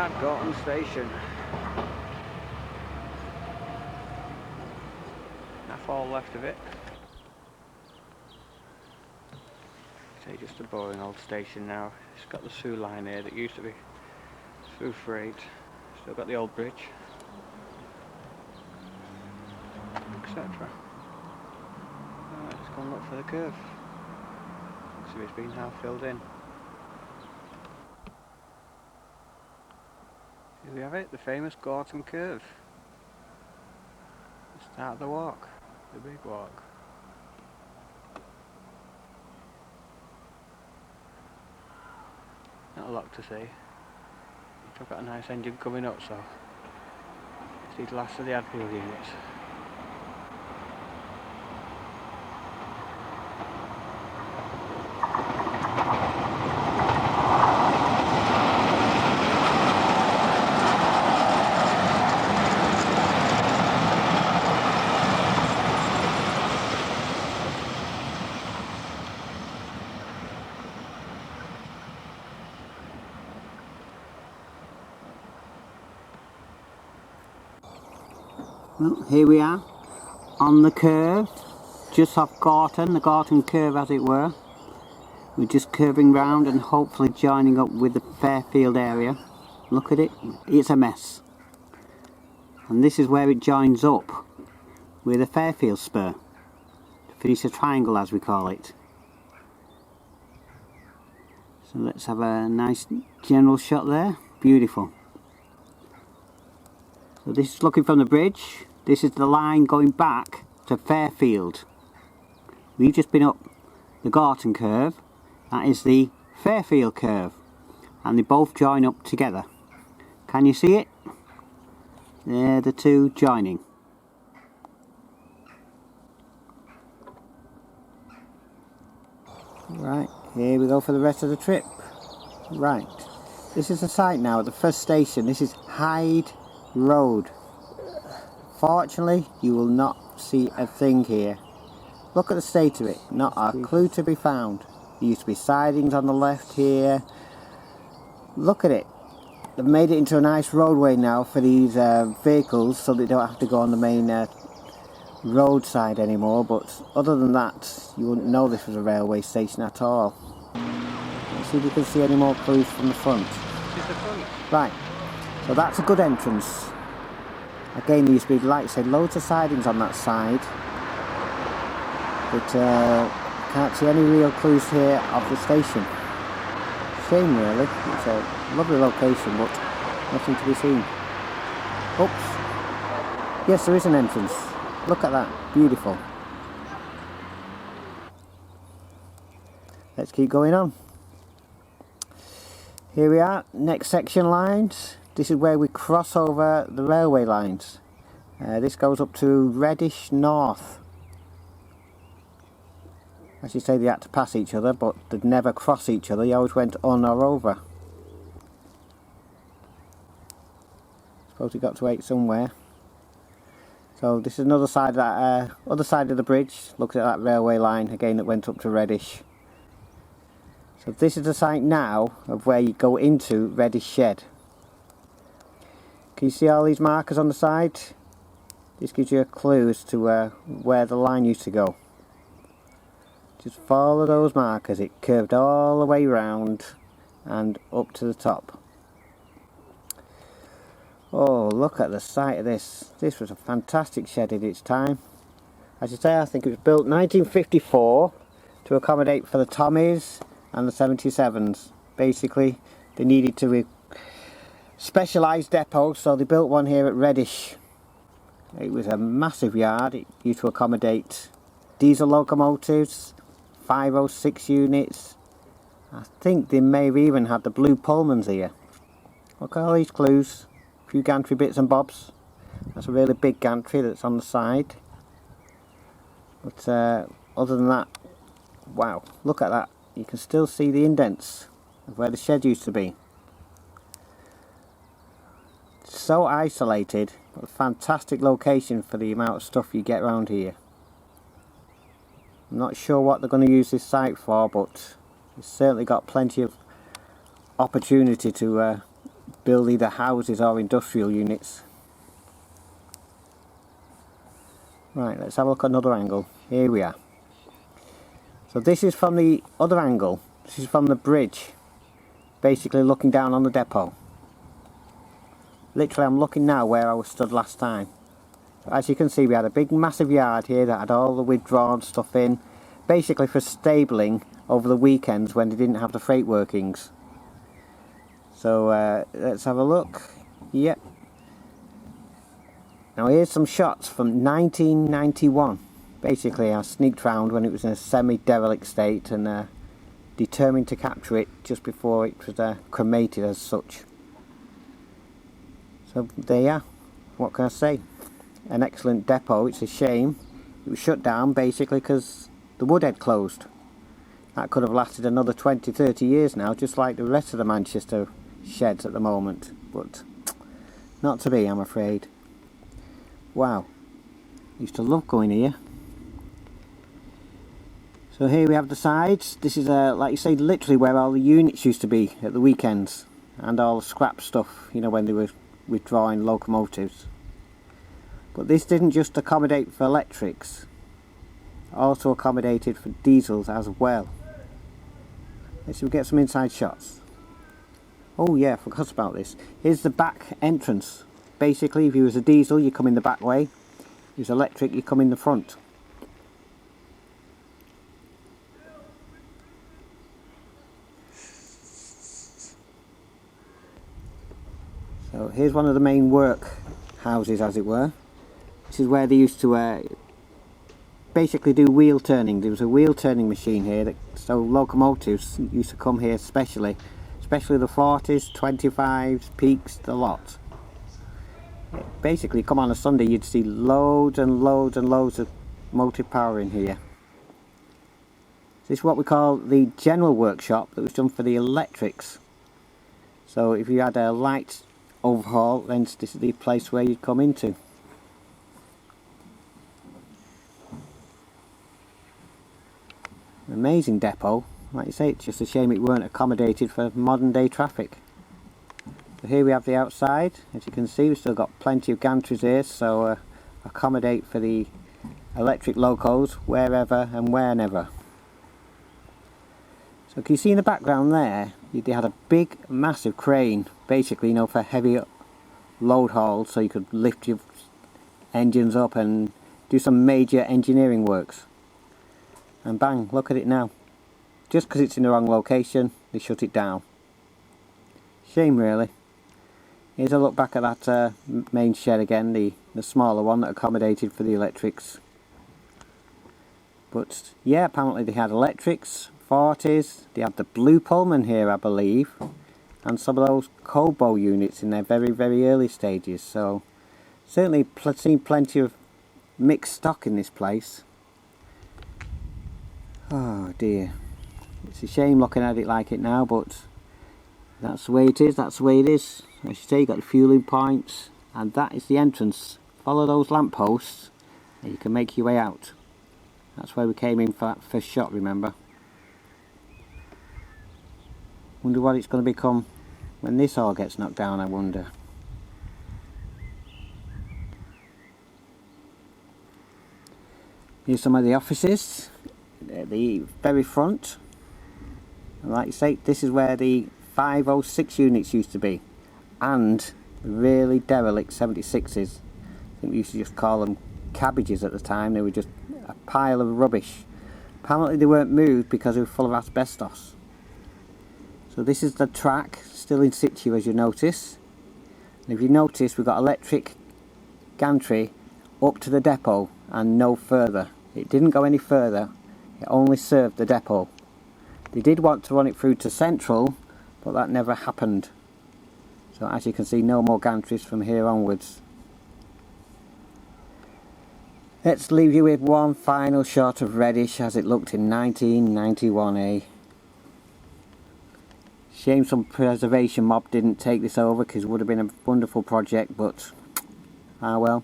at Chorlton station. That's all left of it. So just a boring old station now. It's got the sewer line here that used to be through freight. Still got the old bridge, etc. Let's go and look for the curve. So it's been half filled in. Here we have it, the famous Chorlton curve. The start of the walk, the big walk. Not a lot to see. I've got a nice engine coming up, so it's the last of the Hadfield units. Well, here we are on the curve, just off Chorlton, the Chorlton curve as it were. We're just curving round and hopefully joining up with the Fairfield area. Look at it, it's a mess. And this is where it joins up with the Fairfield spur to finish a triangle, as we call it. So let's have a nice general shot there, beautiful. So this is looking from the bridge. This is the line going back to Fairfield. We've just been up the Chorlton curve. That is the Fairfield curve. And they both join up together. Can you see it? They're the two joining. Right, here we go for the rest of the trip. Right, this is the site now, the first station. This is Hyde Road. Fortunately, you will not see a thing here. Look at the state of it, not a clue to be found. There used to be sidings on the left here. Look at it. They've made it into a nice roadway now for these vehicles, so they don't have to go on the main roadside anymore, but other than that, you wouldn't know this was a railway station at all. Let's see if you can see any more clues from the front. Right, so that's a good entrance. Again, there used to be, like I said, loads of sidings on that side, but can't see any real clues here of the station. Shame really, it's a lovely location, but nothing to be seen. Oops, yes, there is an entrance. Look at that, beautiful. Let's keep going on. Here we are, next section lines. This is where we cross over the railway lines. This goes up to Reddish North. As you say, they had to pass each other, but they'd never cross each other. They always went on or over. Suppose we got to wait somewhere. So this is another side of that, other side of the bridge. Look at that railway line again that went up to Reddish. So this is the site now of where you go into Reddish Shed. Can you see all these markers on the side? This gives you a clue as to where the line used to go. Just follow those markers. It curved all the way round and up to the top. Oh, look at the site of this. This was a fantastic shed at its time. As you say, I think it was built 1954 to accommodate for the Tommies and the 77s. Basically, they needed to specialised depot, so they built one here at Reddish. It was a massive yard. It used to accommodate diesel locomotives, 506 units. I think they may have even had the blue Pullmans here. Look at all these clues. A few gantry bits and bobs. That's a really big gantry that's on the side. But other than that, wow, look at that. You can still see the indents of where the shed used to be. So isolated, but a fantastic location for the amount of stuff you get around here. I'm not sure what they're going to use this site for, but it's certainly got plenty of opportunity to build either houses or industrial units. Right, let's have a look at another angle. Here we are. So this is from the other angle. This is from the bridge, basically looking down on the depot. Literally I'm looking now where I was stood last time. As you can see, we had a big massive yard here that had all the withdrawn stuff in, basically for stabling over the weekends when they didn't have the freight workings. So let's have a look. Yep. Now here's some shots from 1991. Basically I sneaked round when it was in a semi-derelict state and determined to capture it just before it was cremated as such. So there you are. What can I say? An excellent depot. It's a shame it was shut down basically because the wood had closed. That could have lasted another 20-30 years now, just like the rest of the Manchester sheds at the moment, but not to be, I'm afraid. Wow, used to love going here. So here we have the sides. This is like you say, literally where all the units used to be at the weekends, and all the scrap stuff, you know, when they were withdrawing locomotives. But this didn't just accommodate for electrics, it also accommodated for diesels as well. Let's see if we get some inside shots. Oh yeah, I forgot about this. Here's the back entrance. Basically, if you was a diesel, you come in the back way. If you was electric, you come in the front. So here's one of the main work houses, as it were. This is where they used to basically do wheel turning. There was a wheel turning machine here, so locomotives used to come here especially the 40s, 25s, peaks, the lot. Basically, come on a Sunday, you'd see loads and loads and loads of motive power in here. This is what we call the general workshop that was done for the electrics. So if you had a light overhaul, then this is the place where you'd come into. An amazing depot. Like you say, it's just a shame it weren't accommodated for modern day traffic. So here we have the outside. As you can see, we've still got plenty of gantries here, so accommodate for the electric locos wherever and whenever. So can you see in the background there, they had a big massive crane, basically, you know, for heavy load hauls, so you could lift your engines up and do some major engineering works. And bang, look at it now. Just because it's in the wrong location, they shut it down. Shame, really. Here's a look back at that main shed again, the smaller one that accommodated for the electrics. But yeah, apparently they had electrics, 40s, they had the Blue Pullman here, I believe, and some of those Kobo units in their very, very early stages. So certainly seen plenty of mixed stock in this place. Oh dear, it's a shame looking at it like it now, but that's the way it is, that's the way it is. As you say, you got the fueling points, and that is the entrance. Follow those lampposts and you can make your way out. That's where we came in for that first shot, remember. Wonder what it's going to become when this all gets knocked down, I wonder. Here's some of the offices at the very front. And like you say, this is where the 506 units used to be, and really derelict 76s. I think we used to just call them cabbages at the time. They were just a pile of rubbish. Apparently they weren't moved because they were full of asbestos. So this is the track, still in situ, as you notice. And if you notice, we've got electric gantry up to the depot and no further. It didn't go any further, it only served the depot. They did want to run it through to Central, but that never happened. So as you can see, no more gantries from here onwards. Let's leave you with one final shot of Reddish as it looked in 1991, Shame some preservation mob didn't take this over, because it would have been a wonderful project, but ah well,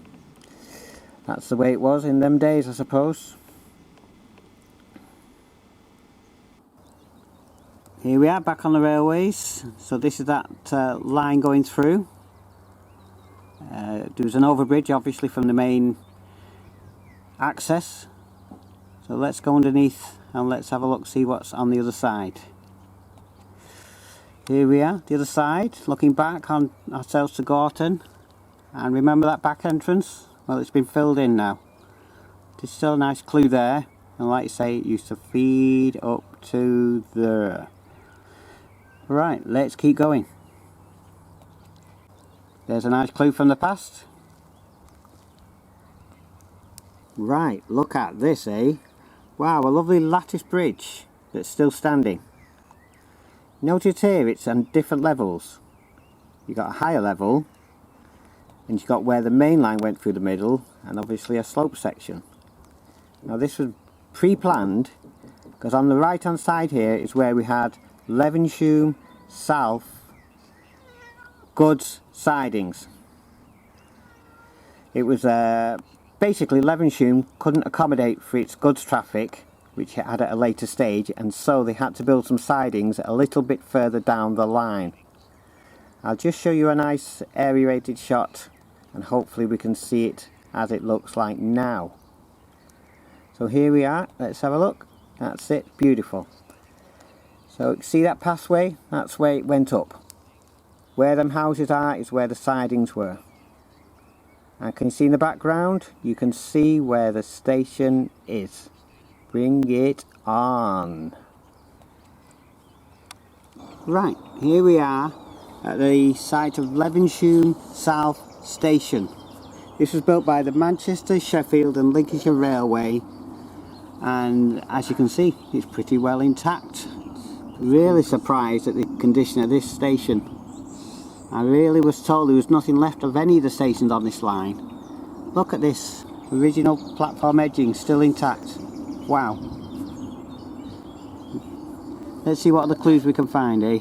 that's the way it was in them days, I suppose. Here we are back on the railways. So this is that line going through. There's an overbridge obviously from the main access. So let's go underneath and let's have a look, see what's on the other side. Here we are, the other side, looking back on ourselves to Chorlton. And remember that back entrance? Well, it's been filled in now. There's still a nice clue there. And like I say, it used to feed up to there. Right, let's keep going. There's a nice clue from the past. Right, look at this, eh? Wow, a lovely lattice bridge that's still standing. Notice here it's on different levels. You've got a higher level, and you've got where the main line went through the middle, and obviously a slope section. Now this was pre-planned, because on the right hand side here is where we had Levenshulme South goods sidings. It was basically Levenshulme couldn't accommodate for its goods traffic, which it had at a later stage, and so they had to build some sidings a little bit further down the line. I'll just show you a nice aerated shot, and hopefully we can see it as it looks like now. So here we are, let's have a look. That's it, beautiful. So see that pathway? That's where it went up. Where them houses are is where the sidings were. And can you see in the background? You can see where the station is. Bring it on. Right, here we are at the site of Levenshulme South Station. This was built by the Manchester, Sheffield and Lincolnshire Railway, and as you can see, it's pretty well intact. Really surprised at the condition of this station. I really was told there was nothing left of any of the stations on this line. Look at this, original platform edging still intact. Wow. Let's see what other clues we can find, eh?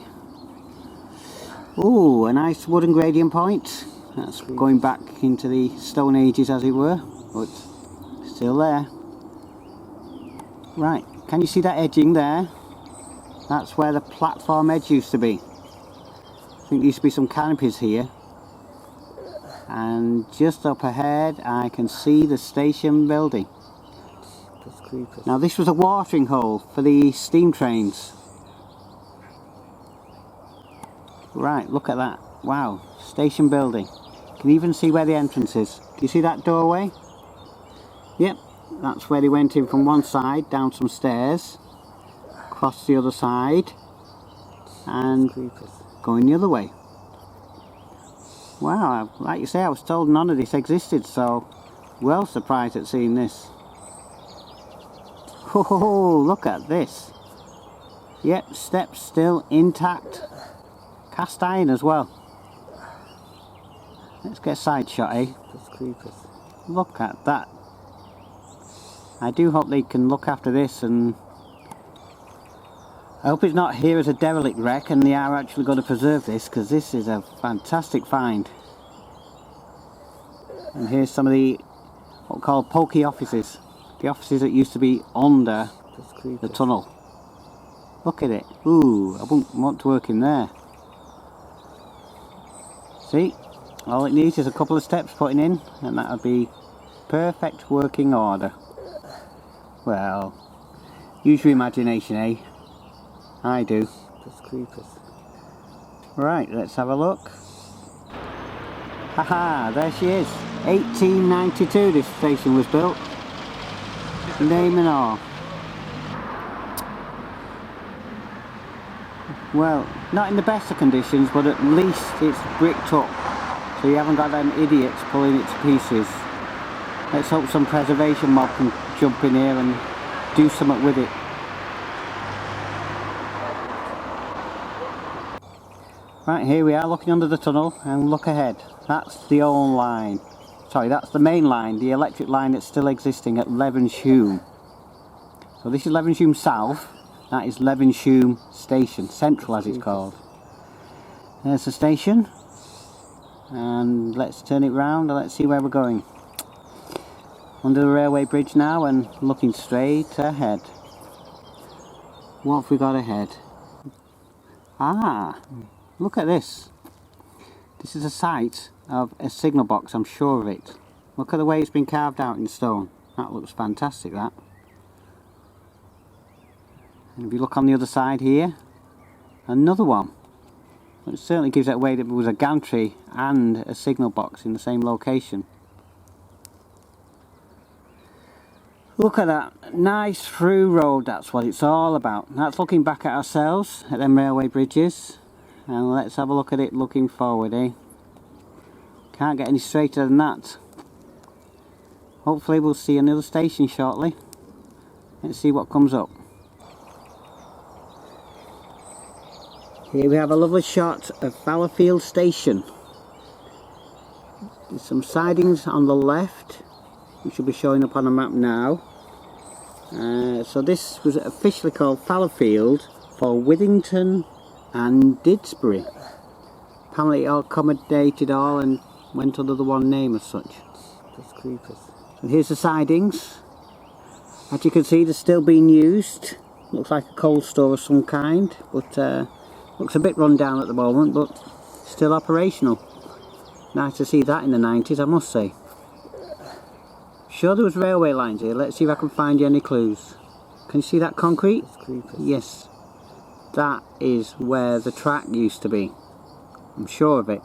Ooh, a nice wooden gradient point. That's going back into the Stone Ages as it were, but still there. Right, can you see that edging there? That's where the platform edge used to be. I think there used to be some canopies here. And just up ahead I can see the station building. Now this was a watering hole for the steam trains. Right, look at that. Wow, station building. You can even see where the entrance is. Do you see that doorway? Yep, that's where they went in from one side, down some stairs, across the other side, and going the other way. Wow, like you say, I was told none of this existed, so well surprised at seeing this. Oh, look at this. Yep, steps still intact. Cast iron as well. Let's get a side shot, eh? Look at that. I do hope they can look after this, and I hope it's not here as a derelict wreck and they are actually going to preserve this, because this is a fantastic find. And here's some of the what we call Pokey Offices. The offices that used to be under the tunnel. Look at it. Ooh, I wouldn't want to work in there. See, all it needs is a couple of steps putting in and that would be perfect working order. Well, use your imagination, eh? I do. Right, let's have a look. Haha, there she is. 1892 this station was built. Name and all. Well, not in the best of conditions, but at least it's bricked up, so you haven't got them idiots pulling it to pieces. Let's hope some preservation mob can jump in here and do something with it. Right, here we are looking under the tunnel, and look ahead. That's the old line. Sorry, that's the main line, the electric line that's still existing at Levenshulme. So this is Levenshulme South. That is Levenshulme Station, Central as it's called. There's the station, and let's turn it round and let's see where we're going. Under the railway bridge now and looking straight ahead. What have we got ahead? Ah, look at this. This is a site of a signal box, I'm sure of it. Look at the way it's been carved out in stone. That looks fantastic, that. And if you look on the other side here, another one. It certainly gives it away that there was a gantry and a signal box in the same location. Look at that, nice through road, that's what it's all about. That's looking back at ourselves, at them railway bridges. And let's have a look at it looking forward, eh? Can't get any straighter than that. Hopefully we'll see another station shortly. Let's see what comes up. Here we have a lovely shot of Fallowfield station. There's some sidings on the left, which will be showing up on the map now. So this was officially called Fallowfield for Withington and Didsbury. Apparently it all accommodated all and went under the one name as such. Just creepers. So here's the sidings. As you can see, they're still being used. Looks like a coal store of some kind, but looks a bit run down at the moment, but still operational. Nice to see that in the 90s, I must say. Sure there was railway lines here. Let's see if I can find you any clues. Can you see that concrete? Yes. That is where the track used to be. I'm sure of it.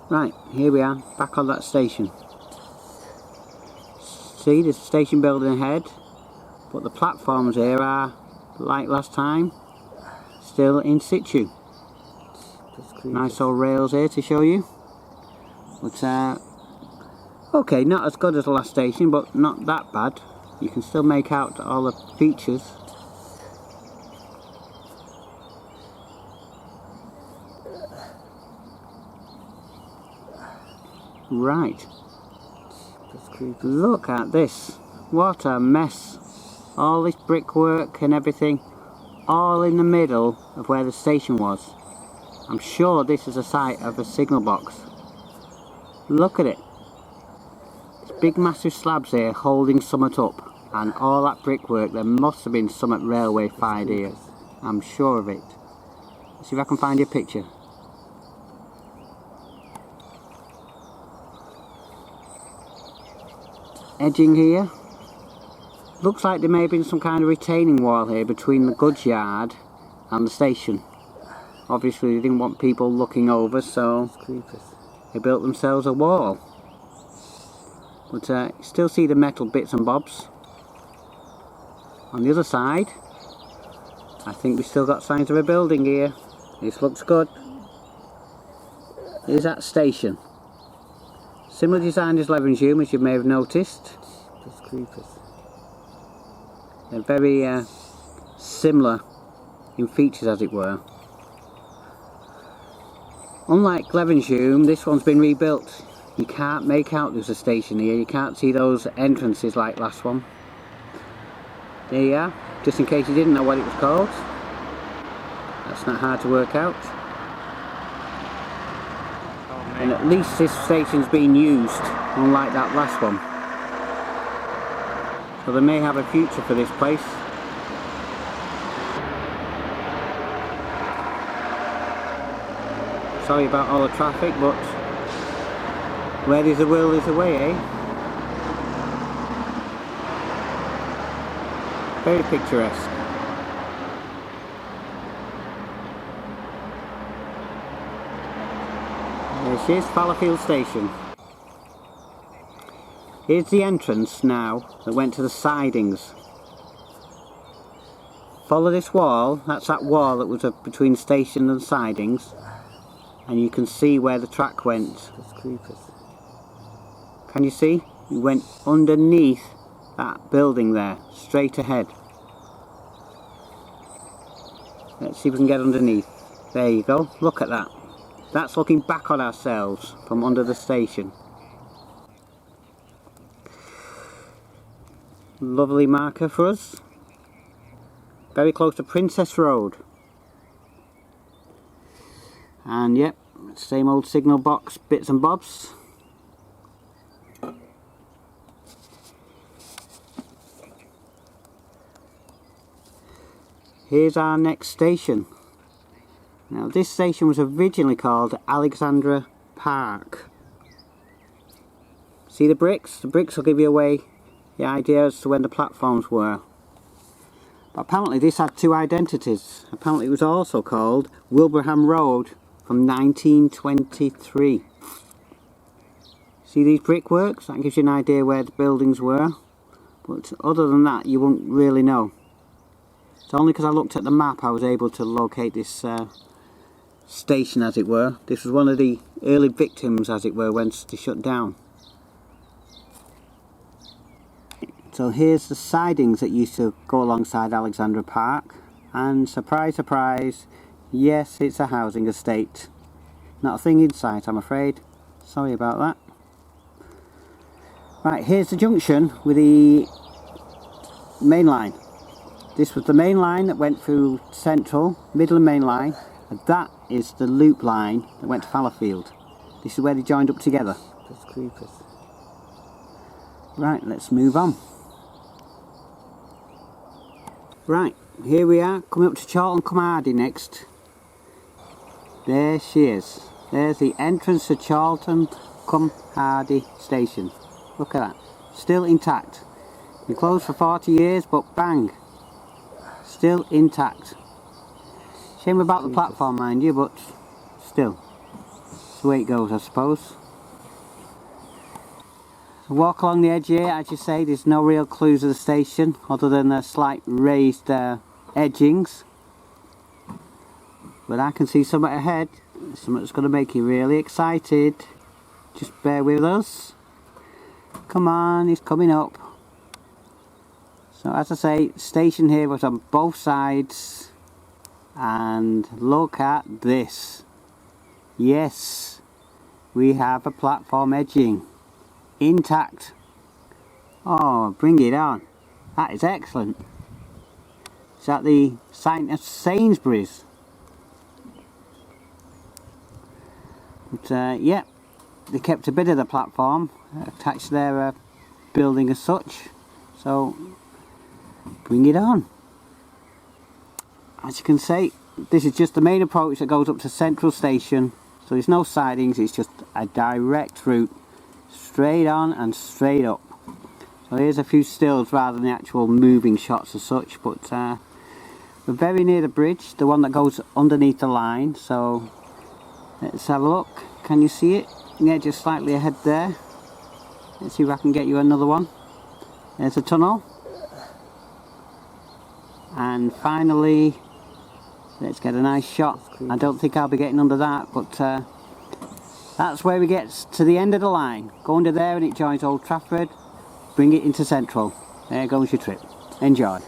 Right, here we are, back on that station. See, there's a station building ahead, but the platforms here are, like last time, still in situ. Nice old rails here to show you. But okay, not as good as the last station, but not that bad. You can still make out all the features. Right. Look at this. What a mess. All this brickwork and everything, all in the middle of where the station was. I'm sure this is a site of a signal box. Look at it. There's big massive slabs here holding something up, and all that brickwork, there must have been something railway fired here. I'm sure of it. Let's see if I can find you a picture. Edging here. Looks like there may have been some kind of retaining wall here between the goods yard and the station. Obviously they didn't want people looking over, so they built themselves a wall. But you still see the metal bits and bobs. On the other side, I think we've still got signs of a building here. This looks good. Here's that station. Similar design as Levenshulme, as you may have noticed. Just creepers. They're very similar in features, as it were. Unlike Levenshulme, this one's been rebuilt. You can't make out there's a station here. You can't see those entrances like last one. There you are, just in case you didn't know what it was called. That's not hard to work out. And at least this station's been used, unlike that last one. So they may have a future for this place. Sorry about all the traffic, but where there's a will there's a way, eh? Very picturesque. There she is, Fallowfield Station. Here's the entrance now that went to the sidings. Follow this wall, that's that wall that was between station and sidings, and you can see where the track went. Can you see? It went underneath that building there, straight ahead. Let's see if we can get underneath. There you go, look at that. That's looking back on ourselves from under the station. Lovely marker for us. Very close to Princess Road. And yep, same old signal box bits and bobs. Here's our next station. Now this station was originally called Alexandra Park. See the bricks? The bricks will give you away the idea as to when the platforms were. But apparently this had two identities. Apparently it was also called Wilbraham Road from 1923. See these brickworks? That gives you an idea where the buildings were. But other than that you wouldn't really know. It's only because I looked at the map I was able to locate this station, as it were. This was one of the early victims, as it were, when they shut down. So here's the sidings that used to go alongside Alexandra Park, and surprise surprise, yes, it's a housing estate. Not a thing in sight, I'm afraid. Sorry about that. Right, here's the junction with the main line. This was the main line that went through Central, Midland Main Line, and that is the loop line that went to Fallowfield. This is where they joined up together. That's creepers. Right, let's move on. Right, here we are, coming up to Charlton Compartir next. There she is. There's the entrance to Charlton Compartir station. Look at that. Still intact. Been closed for 40 years, but bang. Still intact. Shame about the platform, mind you, but still. That's the way it goes, I suppose. Walk along the edge here, as you say, there's no real clues of the station other than the slight raised edgings. But I can see something ahead, something that's going to make you really excited. Just bear with us. Come on, it's coming up. So as I say, station here was on both sides, and look at this. Yes, we have a platform edging. Intact. Oh, bring it on. That is excellent. Is that the sign of Sainsbury's? But yeah, they kept a bit of the platform attached to their building as such. So, bring it on. As you can see, this is just the main approach that goes up to Central Station. So there's no sidings, it's just a direct route. Straight on and straight up. So here's a few stills rather than the actual moving shots as such, but we're very near the bridge, the one that goes underneath the line. So let's have a look. Can you see it? Yeah, just slightly ahead there. Let's see if I can get you another one. There's a tunnel. And finally, let's get a nice shot. I don't think I'll be getting under that, but that's where we get to the end of the line. Go under there and it joins Old Trafford. Bring it into Central. There goes your trip. Enjoy.